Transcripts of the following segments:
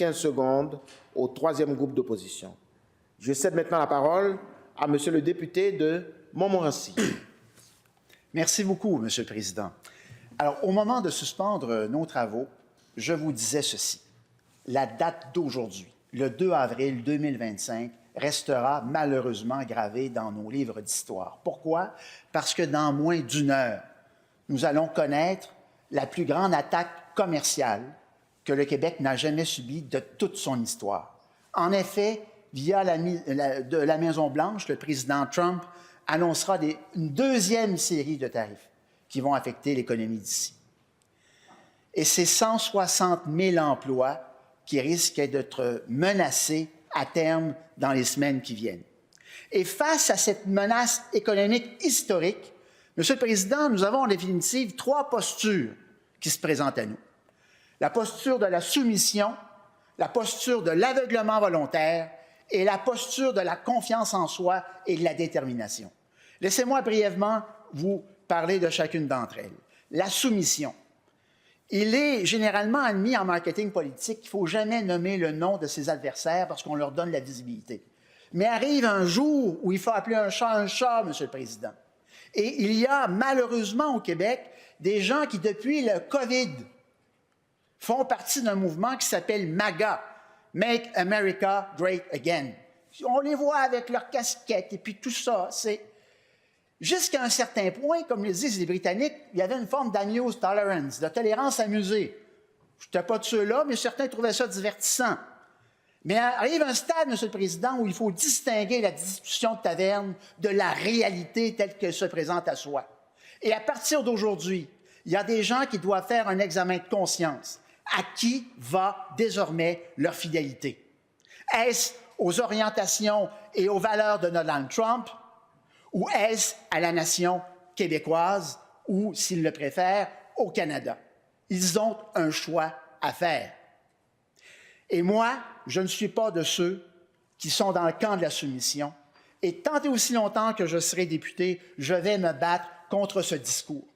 15 secondes au troisième groupe d'opposition. Je cède maintenant la parole à Monsieur le député de Montmorency. Merci beaucoup, Monsieur le Président. Alors, au moment de suspendre nos travaux, je vous disais ceci. La date d'aujourd'hui, le 2 avril 2025, restera malheureusement gravée dans nos livres d'histoire. Pourquoi? Parce que dans moins d'une heure, nous allons connaître la plus grande attaque commerciale que le Québec n'a jamais subie de toute son histoire. En effet, via la Maison-Blanche, le président Trump annoncera une deuxième série de tarifs qui vont affecter l'économie d'ici. Et c'est 160 000 emplois qui risquent d'être menacés à terme dans les semaines qui viennent. Et face à cette menace économique historique, Monsieur le Président, nous avons en définitive trois postures qui se présentent à nous. La posture de la soumission, la posture de l'aveuglement volontaire et la posture de la confiance en soi et de la détermination. Laissez-moi brièvement vous parler de chacune d'entre elles. La soumission. Il est généralement admis en marketing politique qu'il ne faut jamais nommer le nom de ses adversaires parce qu'on leur donne la visibilité. Mais arrive un jour où il faut appeler un chat, Monsieur le Président. Et il y a malheureusement au Québec des gens qui, depuis le COVID, font partie d'un mouvement qui s'appelle MAGA, Make America Great Again. On les voit avec leurs casquettes et puis tout ça, c'est... Jusqu'à un certain point, comme le disent les Britanniques, il y avait une forme d'amused tolerance, de tolérance amusée. Je n'étais pas de ceux-là, mais certains trouvaient ça divertissant. Mais arrive un stade, Monsieur le Président, où il faut distinguer la discussion de taverne de la réalité telle qu'elle se présente à soi. Et à partir d'aujourd'hui, il y a des gens qui doivent faire un examen de conscience. À qui va désormais leur fidélité? Est-ce aux orientations et aux valeurs de Donald Trump? Ou est-ce à la nation québécoise ou, s'ils le préfèrent, au Canada? Ils ont un choix à faire. Et moi, je ne suis pas de ceux qui sont dans le camp de la soumission. Et tant et aussi longtemps que je serai député, je vais me battre contre ce discours.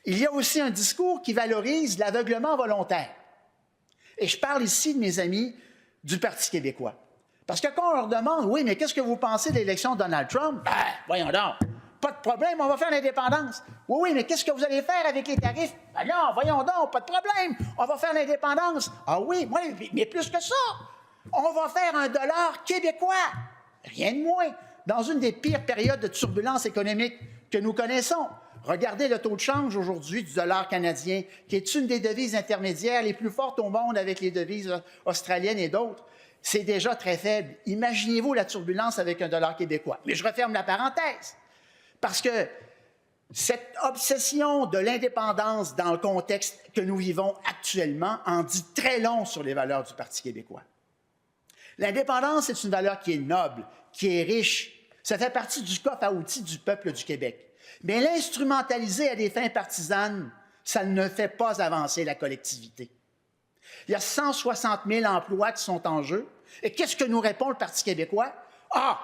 Il y a aussi un discours qui valorise l'aveuglement volontaire. Et je parle ici de mes amis du Parti québécois. Parce que quand on leur demande, oui, mais qu'est-ce que vous pensez de l'élection de Donald Trump? Ben, voyons donc, pas de problème, on va faire l'indépendance. Oui, mais qu'est-ce que vous allez faire avec les tarifs? Ben non, voyons donc, pas de problème, on va faire l'indépendance. Ah oui, mais plus que ça, on va faire un dollar québécois. Rien de moins. Dans une des pires périodes de turbulence économique que nous connaissons. Regardez le taux de change aujourd'hui du dollar canadien, qui est une des devises intermédiaires les plus fortes au monde avec les devises australiennes et d'autres. C'est déjà très faible. Imaginez-vous la turbulence avec un dollar québécois. Mais je referme la parenthèse, parce que cette obsession de l'indépendance dans le contexte que nous vivons actuellement en dit très long sur les valeurs du Parti québécois. L'indépendance est une valeur qui est noble, qui est riche. Ça fait partie du coffre à outils du peuple du Québec. Mais l'instrumentaliser à des fins partisanes, ça ne fait pas avancer la collectivité. Il y a 160 000 emplois qui sont en jeu. Et qu'est-ce que nous répond le Parti québécois? Ah,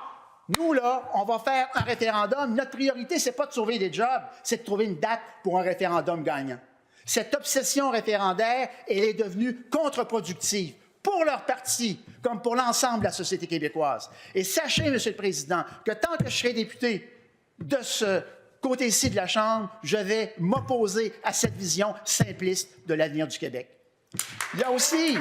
nous, là, on va faire un référendum. Notre priorité, ce n'est pas de sauver des jobs, c'est de trouver une date pour un référendum gagnant. Cette obsession référendaire, elle est devenue contre-productive pour leur parti, comme pour l'ensemble de la société québécoise. Et sachez, Monsieur le Président, que tant que je serai député de ce côté-ci de la Chambre, je vais m'opposer à cette vision simpliste de l'avenir du Québec. Il y a aussi,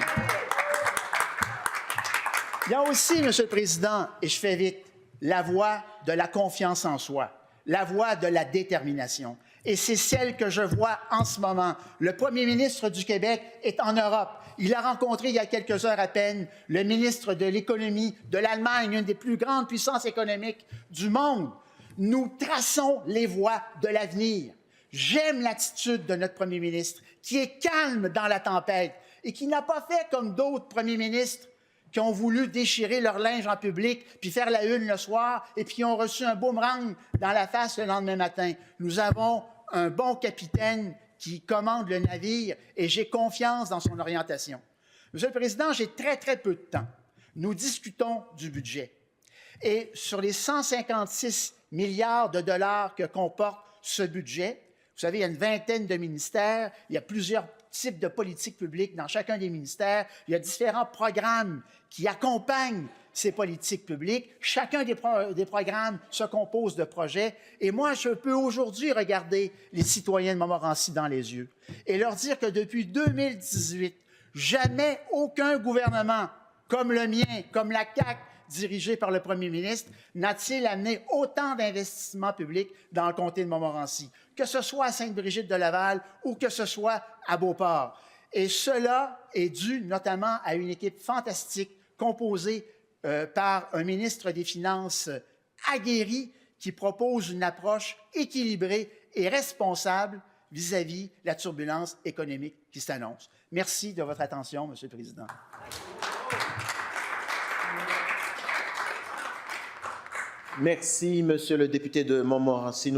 Monsieur le Président, et je fais vite, la voie de la confiance en soi, la voie de la détermination. Et c'est celle que je vois en ce moment. Le premier ministre du Québec est en Europe. Il a rencontré il y a quelques heures à peine le ministre de l'Économie de l'Allemagne, une des plus grandes puissances économiques du monde. Nous traçons les voies de l'avenir. J'aime l'attitude de notre premier ministre, qui est calme dans la tempête et qui n'a pas fait comme d'autres premiers ministres qui ont voulu déchirer leur linge en public, puis faire la une le soir, et puis ont reçu un boomerang dans la face le lendemain matin. Nous avons un bon capitaine qui commande le navire, et j'ai confiance dans son orientation. Monsieur le Président, j'ai très peu de temps. Nous discutons du budget. Et sur les 156 milliards de dollars que comporte ce budget, vous savez, il y a une vingtaine de ministères, il y a plusieurs types de politiques publiques dans chacun des ministères. Il y a différents programmes qui accompagnent ces politiques publiques. Chacun des programmes se compose de projets. Et moi, je peux aujourd'hui regarder les citoyens de Montmorency dans les yeux et leur dire que depuis 2018, jamais aucun gouvernement comme le mien, comme la CAQ, dirigé par le premier ministre, n'a-t-il amené autant d'investissements publics dans le comté de Montmorency, que ce soit à Sainte-Brigitte-de-Laval ou que ce soit à Beauport. Et cela est dû notamment à une équipe fantastique composée par un ministre des Finances aguerri qui propose une approche équilibrée et responsable vis-à-vis la turbulence économique qui s'annonce. Merci de votre attention, Monsieur le Président. Merci, Monsieur le député de Montmorency.